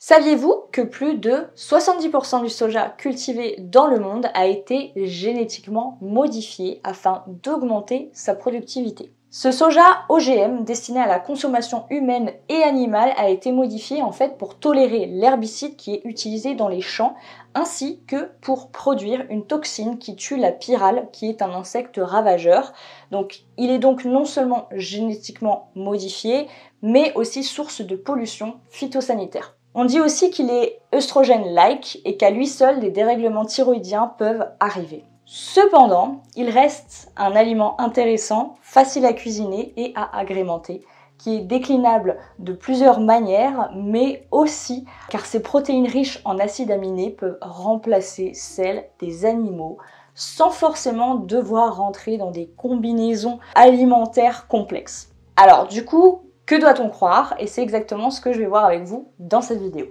Saviez-vous que plus de 70% du soja cultivé dans le monde a été génétiquement modifié afin d'augmenter sa productivité? Ce soja OGM destiné à la consommation humaine et animale a été modifié en fait pour tolérer l'herbicide qui est utilisé dans les champs ainsi que pour produire une toxine qui tue la pyrale qui est un insecte ravageur. Donc il est donc non seulement génétiquement modifié mais aussi source de pollution phytosanitaire. On dit aussi qu'il est œstrogène-like et qu'à lui seul, des dérèglements thyroïdiens peuvent arriver. Cependant, il reste un aliment intéressant, facile à cuisiner et à agrémenter, qui est déclinable de plusieurs manières, mais aussi car ses protéines riches en acides aminés peuvent remplacer celles des animaux, sans forcément devoir rentrer dans des combinaisons alimentaires complexes. Alors du coup, que doit-on croire? Et c'est exactement ce que je vais voir avec vous dans cette vidéo.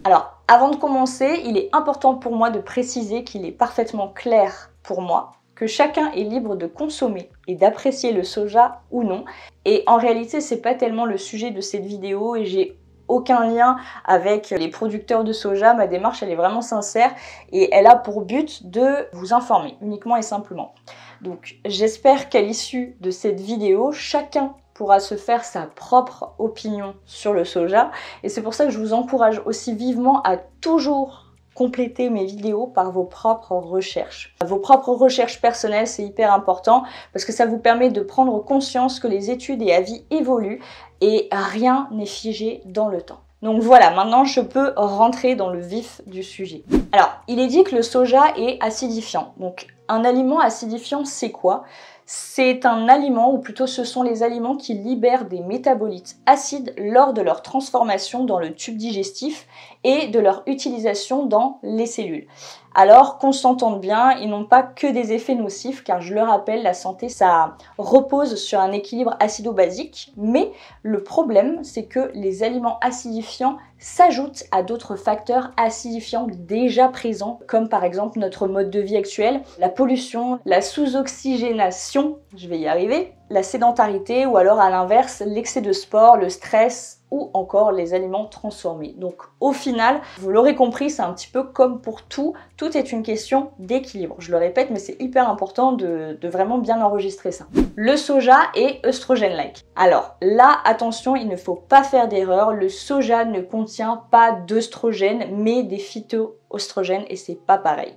Alors, avant de commencer, il est important pour moi de préciser qu'il est parfaitement clair pour moi que chacun est libre de consommer et d'apprécier le soja ou non. Et en réalité, c'est pas tellement le sujet de cette vidéo et j'ai aucun lien avec les producteurs de soja. Ma démarche, elle est vraiment sincère et elle a pour but de vous informer uniquement et simplement. Donc, j'espère qu'à l'issue de cette vidéo, chacun pourra se faire sa propre opinion sur le soja et c'est pour ça que je vous encourage aussi vivement à toujours compléter mes vidéos par vos propres recherches. Vos propres recherches personnelles, c'est hyper important parce que ça vous permet de prendre conscience que les études et avis évoluent et rien n'est figé dans le temps. Donc voilà, maintenant je peux rentrer dans le vif du sujet. Alors, il est dit que le soja est acidifiant. Donc un aliment acidifiant, c'est quoi ? C'est un aliment, ou plutôt ce sont les aliments qui libèrent des métabolites acides lors de leur transformation dans le tube digestif et de leur utilisation dans les cellules. Alors qu'on s'entende bien, ils n'ont pas que des effets nocifs, car je le rappelle, la santé, ça repose sur un équilibre acido-basique, mais le problème, c'est que les aliments acidifiants s'ajoutent à d'autres facteurs acidifiants déjà présents, comme par exemple notre mode de vie actuel, la pollution, la sous-oxygénation, je vais y arriver, la sédentarité ou alors à l'inverse, l'excès de sport, le stress ou encore les aliments transformés. Donc au final, vous l'aurez compris, c'est un petit peu comme pour tout, tout est une question d'équilibre. Je le répète, mais c'est hyper important de vraiment bien enregistrer ça. Le soja est œstrogène-like. Alors là, attention, il ne faut pas faire d'erreur, le soja ne contient pas d'œstrogènes, mais des phytoœstrogènes et c'est pas pareil.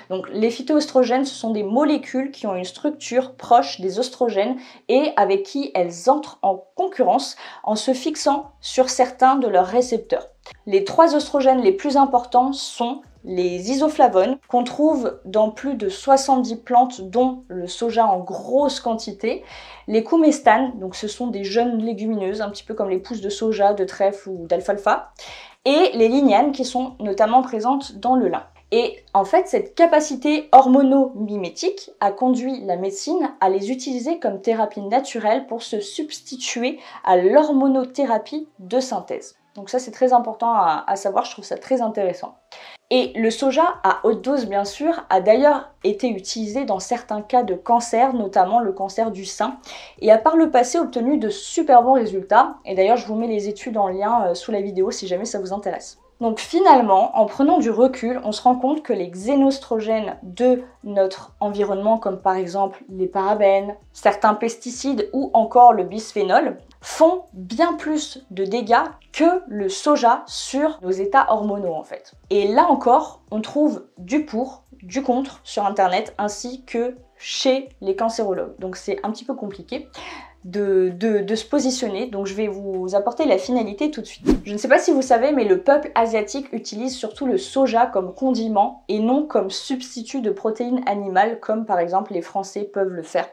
Donc les phytoœstrogènes, ce sont des molécules qui ont une structure proche des oestrogènes et avec qui elles entrent en concurrence en se fixant sur certains de leurs récepteurs. Les trois oestrogènes les plus importants sont les isoflavones qu'on trouve dans plus de 70 plantes dont le soja en grosse quantité, les coumestanes, donc ce sont des jeunes légumineuses un petit peu comme les pousses de soja, de trèfle ou d'alfalfa, et les lignanes qui sont notamment présentes dans le lin. Et en fait, cette capacité hormono-mimétique a conduit la médecine à les utiliser comme thérapie naturelle pour se substituer à l'hormonothérapie de synthèse. Donc ça, c'est très important à savoir, je trouve ça très intéressant. Et le soja, à haute dose bien sûr, a d'ailleurs été utilisé dans certains cas de cancer, notamment le cancer du sein, et a par le passé obtenu de super bons résultats. Et d'ailleurs, je vous mets les études en lien sous la vidéo si jamais ça vous intéresse. Donc finalement, en prenant du recul, on se rend compte que les xénoestrogènes de notre environnement, comme par exemple les parabènes, certains pesticides ou encore le bisphénol, font bien plus de dégâts que le soja sur nos états hormonaux en fait. Et là encore, on trouve du pour, du contre sur internet ainsi que chez les cancérologues. Donc c'est un petit peu compliqué de se positionner, donc je vais vous apporter la finalité tout de suite. Je ne sais pas si vous savez, mais le peuple asiatique utilise surtout le soja comme condiment et non comme substitut de protéines animales comme par exemple les Français peuvent le faire.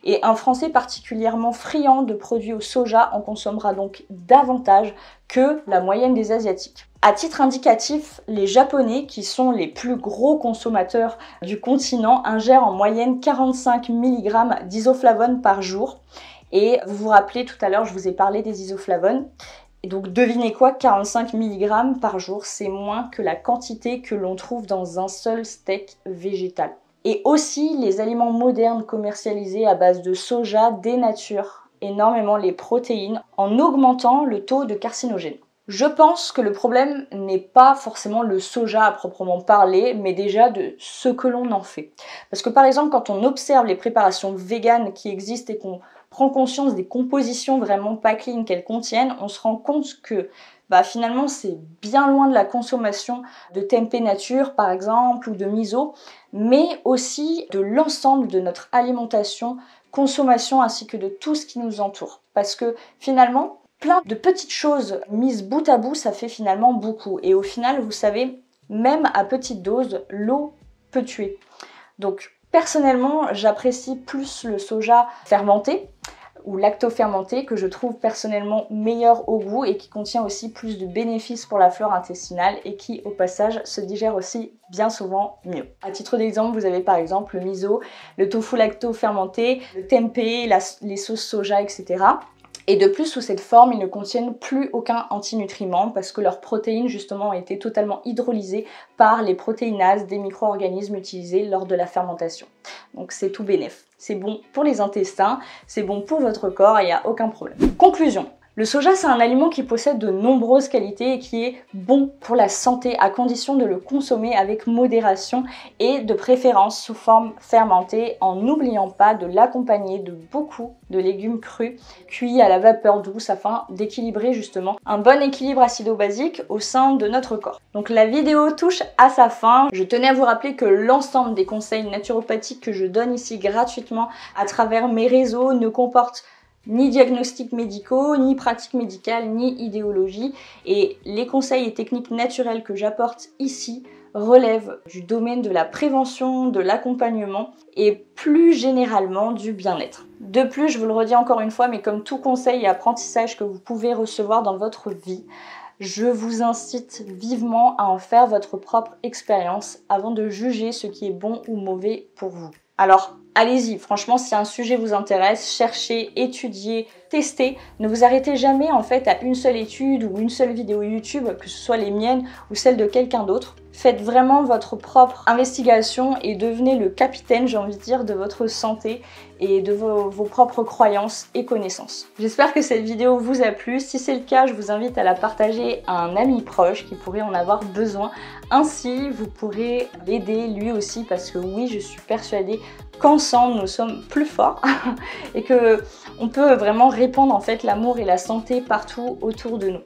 Et un Français particulièrement friand de produits au soja en consommera donc davantage que la moyenne des Asiatiques. À titre indicatif, les Japonais, qui sont les plus gros consommateurs du continent, ingèrent en moyenne 45 mg d'isoflavones par jour. Et vous vous rappelez, tout à l'heure, je vous ai parlé des isoflavones. Et donc devinez quoi, 45 mg par jour, c'est moins que la quantité que l'on trouve dans un seul steak végétal. Et aussi, les aliments modernes commercialisés à base de soja dénaturent énormément les protéines en augmentant le taux de carcinogènes. Je pense que le problème n'est pas forcément le soja à proprement parler, mais déjà de ce que l'on en fait. Parce que par exemple, quand on observe les préparations véganes qui existent et qu'on prend conscience des compositions vraiment pas clean qu'elles contiennent, on se rend compte que finalement c'est bien loin de la consommation de tempeh nature par exemple ou de miso, mais aussi de l'ensemble de notre alimentation, consommation ainsi que de tout ce qui nous entoure. Parce que finalement, plein de petites choses mises bout à bout, ça fait finalement beaucoup. Et au final, vous savez, même à petite dose, l'eau peut tuer. Donc personnellement, j'apprécie plus le soja fermenté ou lacto-fermenté, que je trouve personnellement meilleur au goût et qui contient aussi plus de bénéfices pour la flore intestinale et qui au passage se digère aussi bien souvent mieux. À titre d'exemple, vous avez par exemple le miso, le tofu lacto-fermenté, le tempeh, les sauces soja, etc. Et de plus, sous cette forme, ils ne contiennent plus aucun antinutriment parce que leurs protéines justement ont été totalement hydrolysées par les protéinases des micro-organismes utilisés lors de la fermentation. Donc c'est tout bénef. C'est bon pour les intestins, c'est bon pour votre corps et il n'y a aucun problème. Conclusion. Le soja, c'est un aliment qui possède de nombreuses qualités et qui est bon pour la santé à condition de le consommer avec modération et de préférence sous forme fermentée en n'oubliant pas de l'accompagner de beaucoup de légumes crus cuits à la vapeur douce afin d'équilibrer justement un bon équilibre acido-basique au sein de notre corps. Donc la vidéo touche à sa fin. Je tenais à vous rappeler que l'ensemble des conseils naturopathiques que je donne ici gratuitement à travers mes réseaux ne comportent ni diagnostics médicaux, ni pratiques médicales, ni idéologie. Et les conseils et techniques naturelles que j'apporte ici relèvent du domaine de la prévention, de l'accompagnement et plus généralement du bien-être. De plus, je vous le redis encore une fois, mais comme tout conseil et apprentissage que vous pouvez recevoir dans votre vie, je vous incite vivement à en faire votre propre expérience avant de juger ce qui est bon ou mauvais pour vous. Alors, allez-y, franchement, si un sujet vous intéresse, cherchez, étudiez, testez. Ne vous arrêtez jamais en fait à une seule étude ou une seule vidéo YouTube, que ce soit les miennes ou celles de quelqu'un d'autre. Faites vraiment votre propre investigation et devenez le capitaine, j'ai envie de dire, de votre santé et de vos propres croyances et connaissances. J'espère que cette vidéo vous a plu. Si c'est le cas, je vous invite à la partager à un ami proche qui pourrait en avoir besoin. Ainsi, vous pourrez l'aider lui aussi parce que oui, je suis persuadée qu'ensemble nous sommes plus forts et que on peut vraiment répandre en fait l'amour et la santé partout autour de nous.